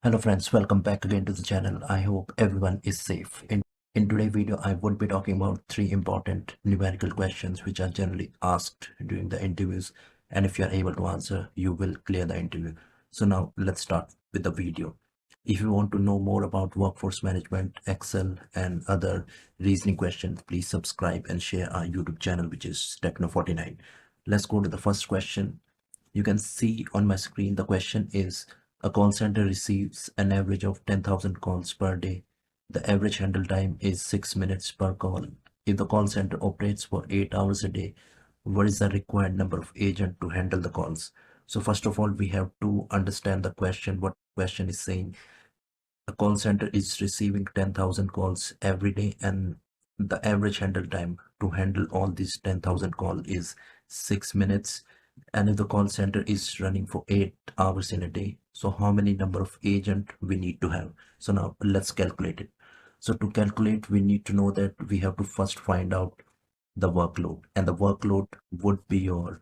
Hello friends, welcome back again to the channel. I hope everyone is safe. In today's video, I would be talking about three important numerical questions which are generally asked during the interviews, and if you are able to answer, you will clear the interview. So now let's start with the video. If you want to know more about workforce management, Excel and other reasoning questions, please subscribe and share our YouTube channel, which is Techno49. Let's go to the first question. You can see on my screen the question is: a call center receives an average of 10,000 calls per day. The average handle time is 6 minutes per call. If the call center operates for 8 hours a day, what is the required number of agents to handle the calls? So first of all, we have to understand the question, what question is saying. A call center is receiving 10,000 calls every day, and the average handle time to handle all these 10,000 calls is 6 minutes. And if the call center is running for 8 hours in a day, so how many number of agent we need to have? So now let's calculate it. So to calculate, we need to know that we have to first find out the workload, and the workload would be your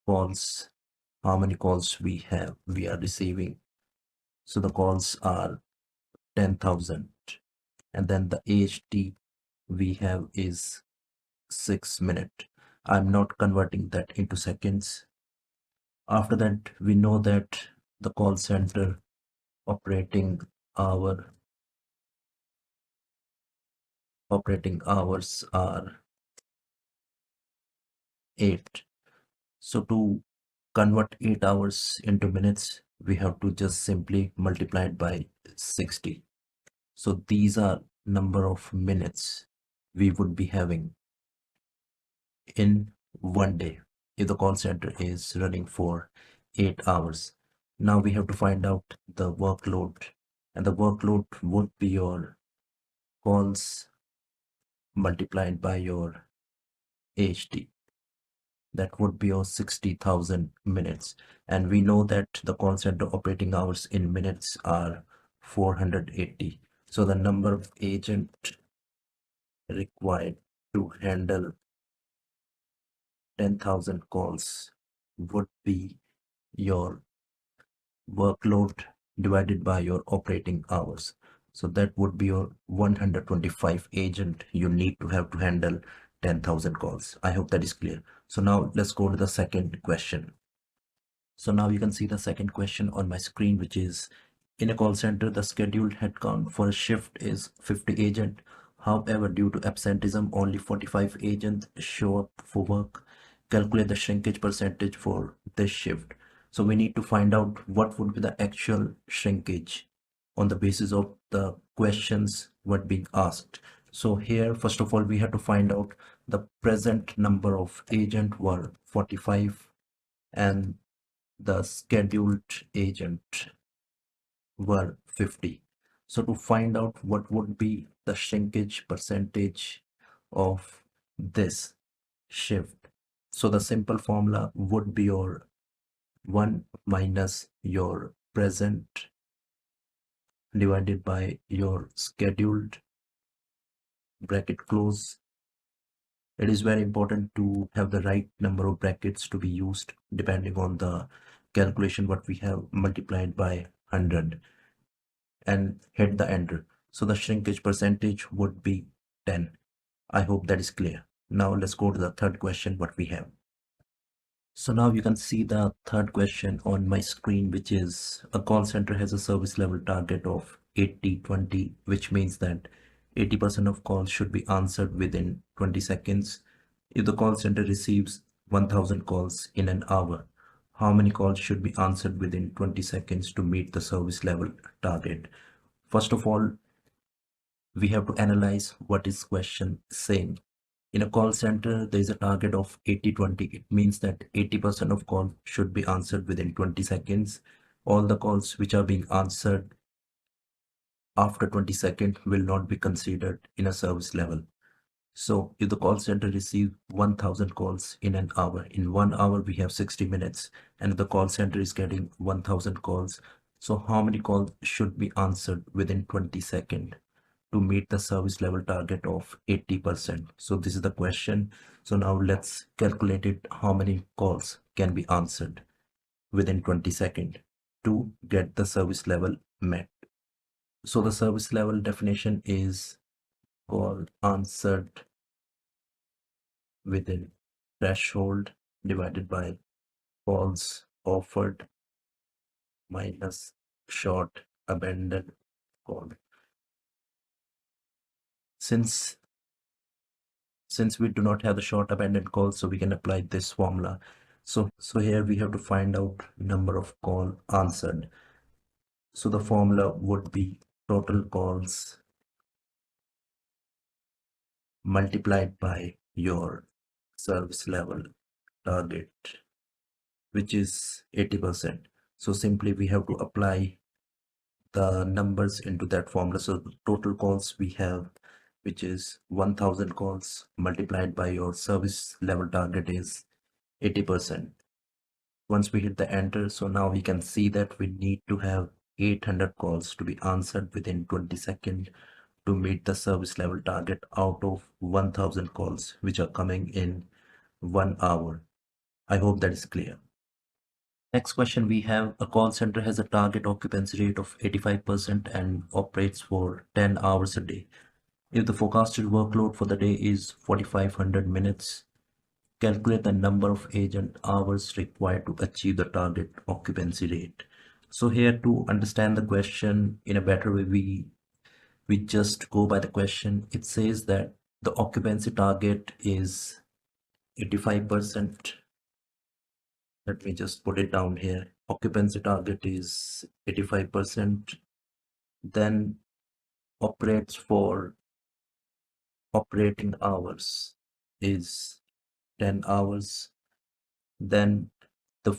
calls, how many calls we are receiving. So the calls are 10,000, and then the AHT we have is 6 minutes. I'm not converting that into seconds. After that, we know that the call center operating hour operating hours are 8. So to convert 8 hours into minutes, we have to just simply multiply it by 60. So these are number of minutes we would be having in one day if the call center is running for 8 hours. Now we have to find out the workload, and the workload would be your calls multiplied by your HT. That would be your 60,000 minutes, and we know that the call center operating hours in minutes are 480. So the number of agent required to handle 10,000 calls would be your workload divided by your operating hours. So that would be your 125 agent you need to have to handle 10,000 calls. I hope that is clear. So now let's go to the second question. So now you can see the second question on my screen, which is: in a call center, the scheduled headcount for a shift is 50 agent. However, due to absenteeism, only 45 agents show up for work. Calculate the shrinkage percentage for this shift. So we need to find out what would be the actual shrinkage on the basis of the questions what being asked. So here, first of all, we have to find out the present number of agent were 45 and the scheduled agent were 50. So to find out what would be the shrinkage percentage of this shift, so the simple formula would be your 1 minus your present divided by your scheduled, bracket close. It is very important to have the right number of brackets to be used depending on the calculation what we have multiplied by 100, and hit the enter. So the shrinkage percentage would be 10. I hope that is clear. Now let's go to the third question what we have. So now you can see the third question on my screen, which is: a call center has a service level target of 80-20, which means that 80% of calls should be answered within 20 seconds. If the call center receives 1000 calls in an hour, how many calls should be answered within 20 seconds to meet the service level target? First of all, we have to analyze what is question saying. In a call center, there is a target of 80-20. It means that 80% of calls should be answered within 20 seconds. All the calls which are being answered after 20 seconds will not be considered in a service level. So if the call center receives 1000 calls in an hour, in 1 hour we have 60 minutes, and if the call center is getting 1000 calls, so how many calls should be answered within 20 seconds to meet the service level target of 80%? So this is the question. So now let's calculate it, how many calls can be answered within 20 seconds to get the service level met. So the service level definition is call answered within threshold divided by calls offered minus short abandoned call. Since we do not have the short abandoned calls, so we can apply this formula. So here we have to find out number of call answered. So the formula would be total calls multiplied by your service level target, which is 80%. So simply we have to apply the numbers into that formula. So the total calls we have, which is 1000 calls multiplied by your service level target is 80%. Once we hit the enter, so now we can see that we need to have 800 calls to be answered within 20 seconds to meet the service level target out of 1000 calls which are coming in 1 hour. I hope that is clear. Next question we have: a call center has a target occupancy rate of 85% and operates for 10 hours a day. If the forecasted workload for the day is 4500 minutes, calculate the number of agent hours required to achieve the target occupancy rate. So here, to understand the question in a better way, we just go by the question. It says that the occupancy target is 85%. Let me just put it down here. Occupancy target is 85%. Then operates for operating hours is 10 hours. Then the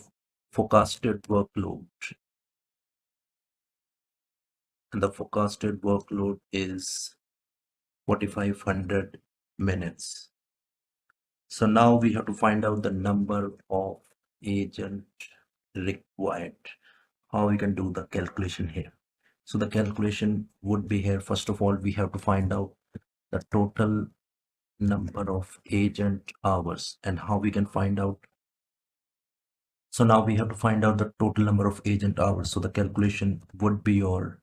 forecasted workload, and the forecasted workload is 4500 minutes. So now we have to find out the number of agent required. How we can do the calculation here? So the calculation would be here. First of all, we have to find out the total number of agent hours. And how we can find out? So now we have to find out the total number of agent hours. So the calculation would be your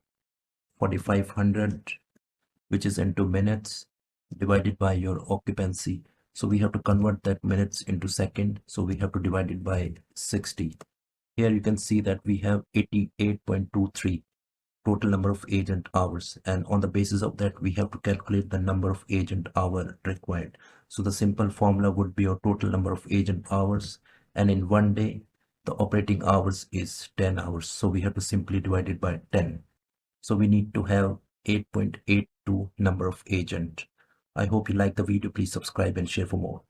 4500, which is into minutes, divided by your occupancy. So we have to convert that minutes into second. So we have to divide it by 60. Here you can see that we have 88.23 total number of agent hours, and on the basis of that we have to calculate the number of agent hour required. So the simple formula would be your total number of agent hours, and in one day the operating hours is 10 hours, so we have to simply divide it by 10. So we need to have 8.82 number of agent. I hope you like the video. Please subscribe and share for more.